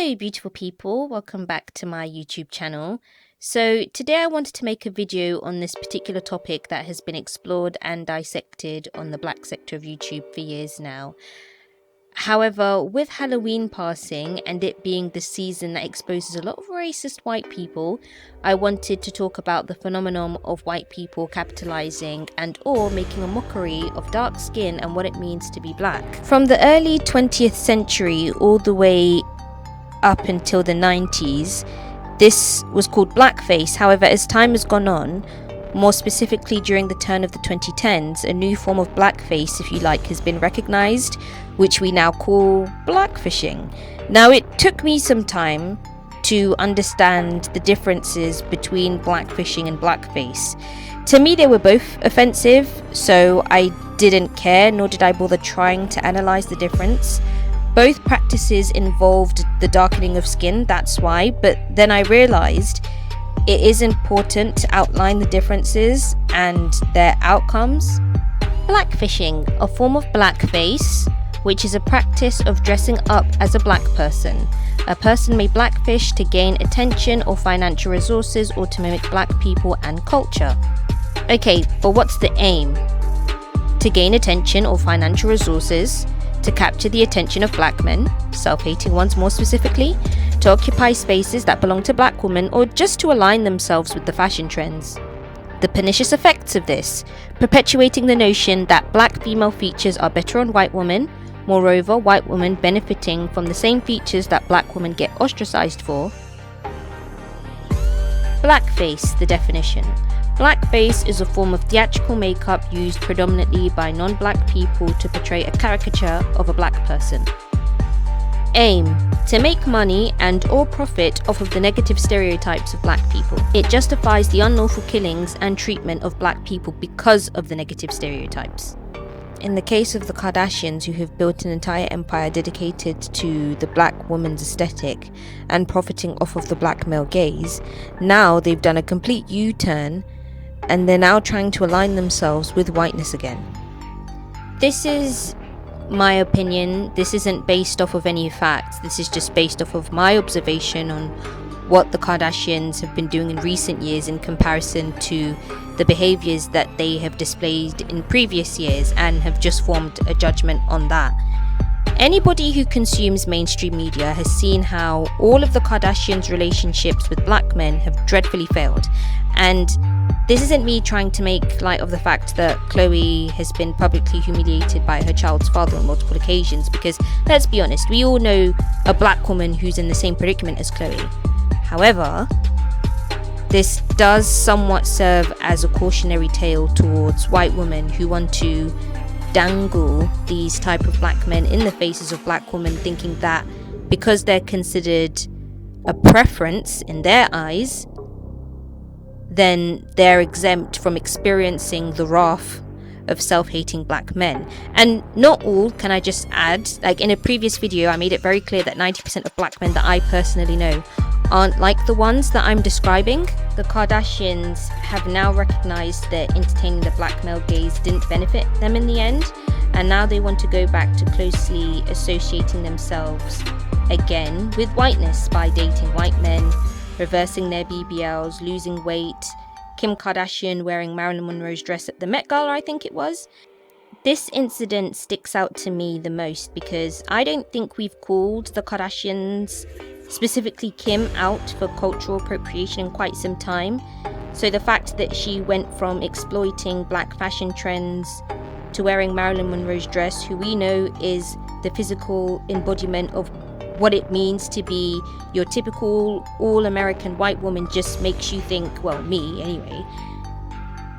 Hello beautiful people, welcome back to my YouTube channel. So today I wanted to make a video on this particular topic that has been explored and dissected on the black sector of YouTube for years now. However, with Halloween passing and it being the season that exposes a lot of racist white people, I wanted to talk about the phenomenon of white people capitalizing and or making a mockery of dark skin and what it means to be black. From the early 20th century all the way up until the 90s, this was called blackface. However, as time has gone on, more specifically during the turn of the 2010s, a new form of blackface, if you like, has been recognized, which we now call blackfishing. Now, it took me some time to understand the differences between blackfishing and blackface. To me, they were both offensive, so I didn't care, nor did I bother trying to analyze the difference. Both practices involved the darkening of skin, that's why, but then I realized it is important to outline the differences and their outcomes. Blackfishing, a form of blackface, which is a practice of dressing up as a black person. A person may blackfish to gain attention or financial resources or to mimic black people and culture. Okay, but what's the aim? To gain attention or financial resources, to capture the attention of black men, self-hating ones more specifically, to occupy spaces that belong to black women, or just to align themselves with the fashion trends. The pernicious effects of this, perpetuating the notion that black female features are better on white women, moreover white women benefiting from the same features that black women get ostracized for. Blackface, the definition. Blackface is a form of theatrical makeup used predominantly by non-black people to portray a caricature of a black person. Aim: to make money and or profit off of the negative stereotypes of black people. It justifies the unlawful killings and treatment of black people because of the negative stereotypes. In the case of the Kardashians, who have built an entire empire dedicated to the black woman's aesthetic and profiting off of the black male gaze, now they've done a complete U-turn and they're now trying to align themselves with whiteness again. This is my opinion. This isn't based off of any facts. This is just based off of my observation on what the Kardashians have been doing in recent years in comparison to the behaviors that they have displayed in previous years, and have just formed a judgment on that. Anybody who consumes mainstream media has seen how all of the Kardashians' relationships with black men have dreadfully failed. And this isn't me trying to make light of the fact that Khloe has been publicly humiliated by her child's father on multiple occasions, because let's be honest, we all know a black woman who's in the same predicament as Khloe. However, this does somewhat serve as a cautionary tale towards white women who want to dangle these type of black men in the faces of black women, thinking that because they're considered a preference in their eyes, then they're exempt from experiencing the wrath of self-hating black men. And not all, can I just add, like in a previous video I made it very clear that 90% of black men that I personally know aren't like the ones that I'm describing. The Kardashians have now recognized that entertaining the black male gaze didn't benefit them in the end, and now they want to go back to closely associating themselves again with whiteness by dating white men, reversing their BBLs, losing weight, Kim Kardashian wearing Marilyn Monroe's dress at the Met Gala, I think it was. This incident sticks out to me the most because I don't think we've called the Kardashians, specifically Kim, out for cultural appropriation in quite some time. So the fact that she went from exploiting black fashion trends to wearing Marilyn Monroe's dress, who we know is the physical embodiment of what it means to be your typical all-American white woman, just makes you think, well, me anyway,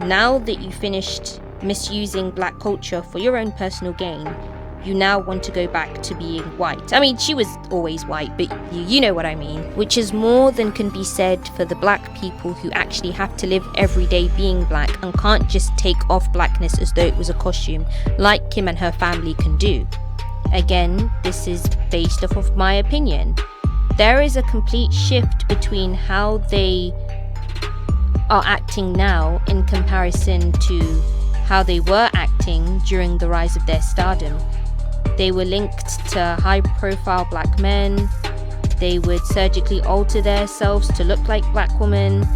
now that you finished misusing black culture for your own personal gain, you now want to go back to being white. I mean, she was always white, but you know what I mean. Which is more than can be said for the black people who actually have to live every day being black and can't just take off blackness as though it was a costume, like Kim and her family can do. Again, this is based off of my opinion. There is a complete shift between how they are acting now in comparison to how they were acting during the rise of their stardom. They were linked to high-profile black men, they would surgically alter themselves to look like black women.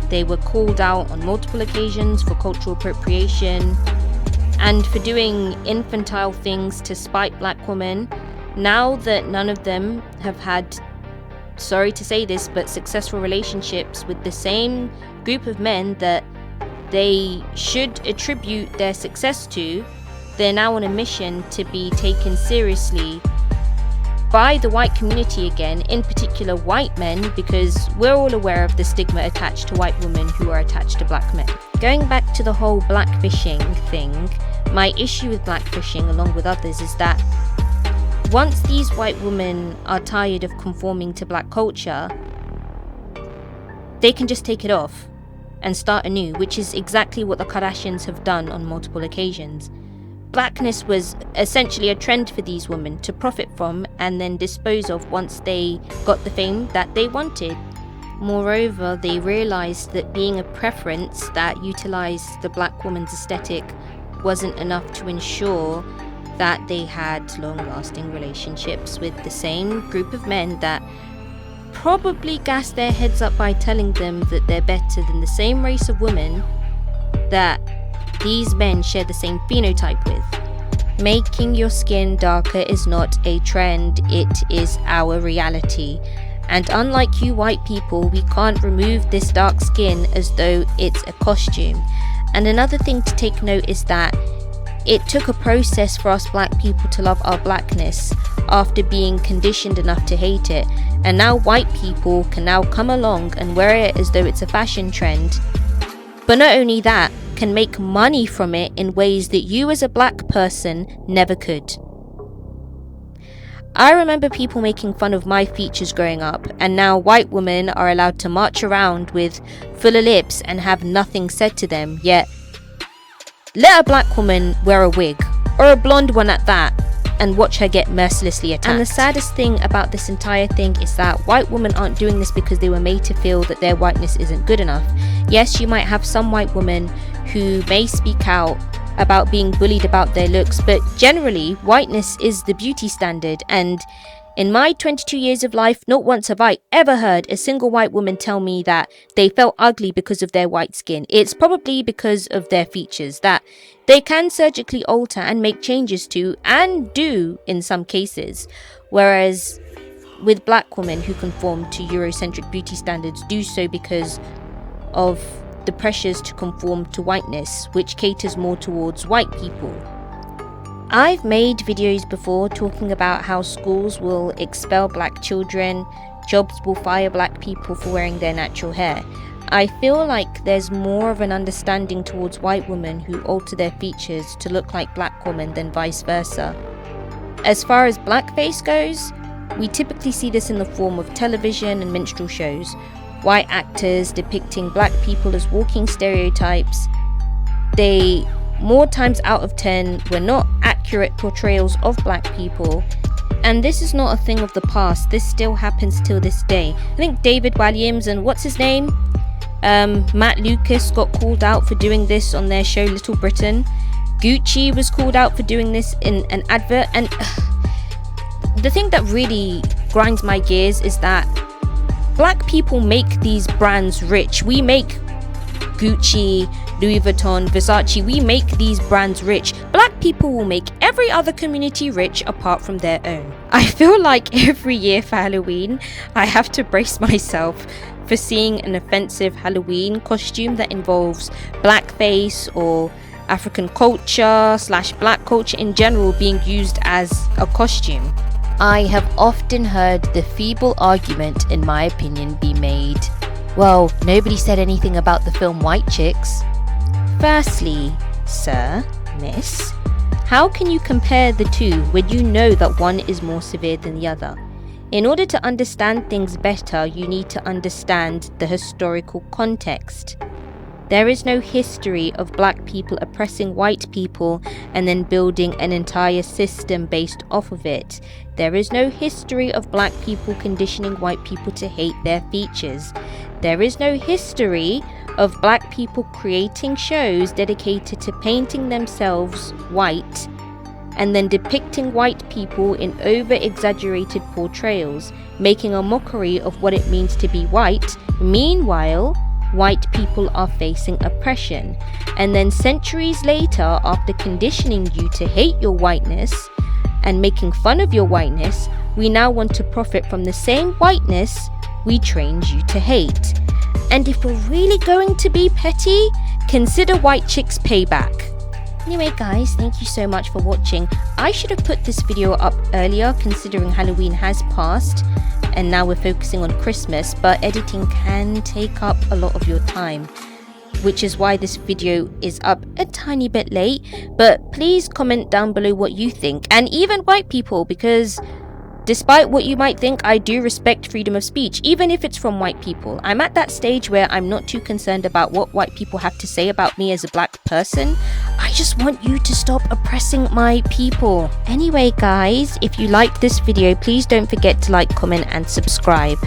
They were called out on multiple occasions for cultural appropriation and for doing infantile things to spite black women. Now that none of them have had, sorry to say this, but successful relationships with the same group of men that they should attribute their success to, they're now on a mission to be taken seriously by the white community again, in particular white men, because we're all aware of the stigma attached to white women who are attached to black men. Going back to the whole blackfishing thing, my issue with blackfishing, along with others, is that once these white women are tired of conforming to black culture, they can just take it off and start anew, which is exactly what the Kardashians have done on multiple occasions. Blackness was essentially a trend for these women to profit from and then dispose of once they got the fame that they wanted. Moreover, they realized that being a preference that utilized the black woman's aesthetic wasn't enough to ensure that they had long-lasting relationships with the same group of men that probably gassed their heads up by telling them that they're better than the same race of women that these men share the same phenotype with. Making your skin darker is not a trend, it is our reality. And unlike you white people, we can't remove this dark skin as though it's a costume. And another thing to take note is that it took a process for us black people to love our blackness after being conditioned enough to hate it. And now white people can now come along and wear it as though it's a fashion trend. But not only that, can make money from it in ways that you as a black person never could. I remember people making fun of my features growing up, and now white women are allowed to march around with fuller lips and have nothing said to them, yet let a black woman wear a wig, or a blonde one at that, and watch her get mercilessly attacked. And the saddest thing about this entire thing is that white women aren't doing this because they were made to feel that their whiteness isn't good enough. Yes, you might have some white women who may speak out about being bullied about their looks, but generally, whiteness is the beauty standard, and in my 22 years of life, not once have I ever heard a single white woman tell me that they felt ugly because of their white skin. It's probably because of their features that they can surgically alter and make changes to, and do in some cases. Whereas with black women who conform to Eurocentric beauty standards do so because of the pressures to conform to whiteness, which caters more towards white people. I've made videos before talking about how schools will expel black children, jobs will fire black people for wearing their natural hair. I feel like there's more of an understanding towards white women who alter their features to look like black women than vice versa. As far as blackface goes, we typically see this in the form of television and minstrel shows. White actors depicting black people as walking stereotypes. They, more times out of 10, were not accurate portrayals of black people. And this is not a thing of the past, this still happens till this day. I think David Walliams and what's his name? Matt Lucas got called out for doing this on their show Little Britain. Gucci was called out for doing this in an advert. And the thing that really grinds my gears is that black people make these brands rich. We make Gucci, Louis Vuitton, Versace, we make these brands rich. Black people will make every other community rich apart from their own. I feel like every year for Halloween, I have to brace myself for seeing an offensive Halloween costume that involves blackface or African culture / black culture in general being used as a costume. I have often heard the feeble argument, in my opinion, be made, well, nobody said anything about the film White Chicks. Firstly, sir, miss, how can you compare the two when you know that one is more severe than the other? In order to understand things better, you need to understand the historical context. There is no history of black people oppressing white people and then building an entire system based off of it. There is no history of black people conditioning white people to hate their features. There is no history of black people creating shows dedicated to painting themselves white and then depicting white people in over-exaggerated portrayals, making a mockery of what it means to be white. Meanwhile, white people are facing oppression. And then centuries later, after conditioning you to hate your whiteness and making fun of your whiteness, we now want to profit from the same whiteness we trained you to hate. And if we're really going to be petty, consider White Chicks Payback. Anyway guys, thank you so much for watching. I should have put this video up earlier considering Halloween has passed and now we're focusing on Christmas, but editing can take up a lot of your time, which is why this video is up a tiny bit late. But please comment down below what you think, and even white people, because despite what you might think, I do respect freedom of speech, even if it's from white people. I'm at that stage where I'm not too concerned about what white people have to say about me as a black person. I just want you to stop oppressing my people. Anyway guys, if you liked this video, please don't forget to like, comment and subscribe.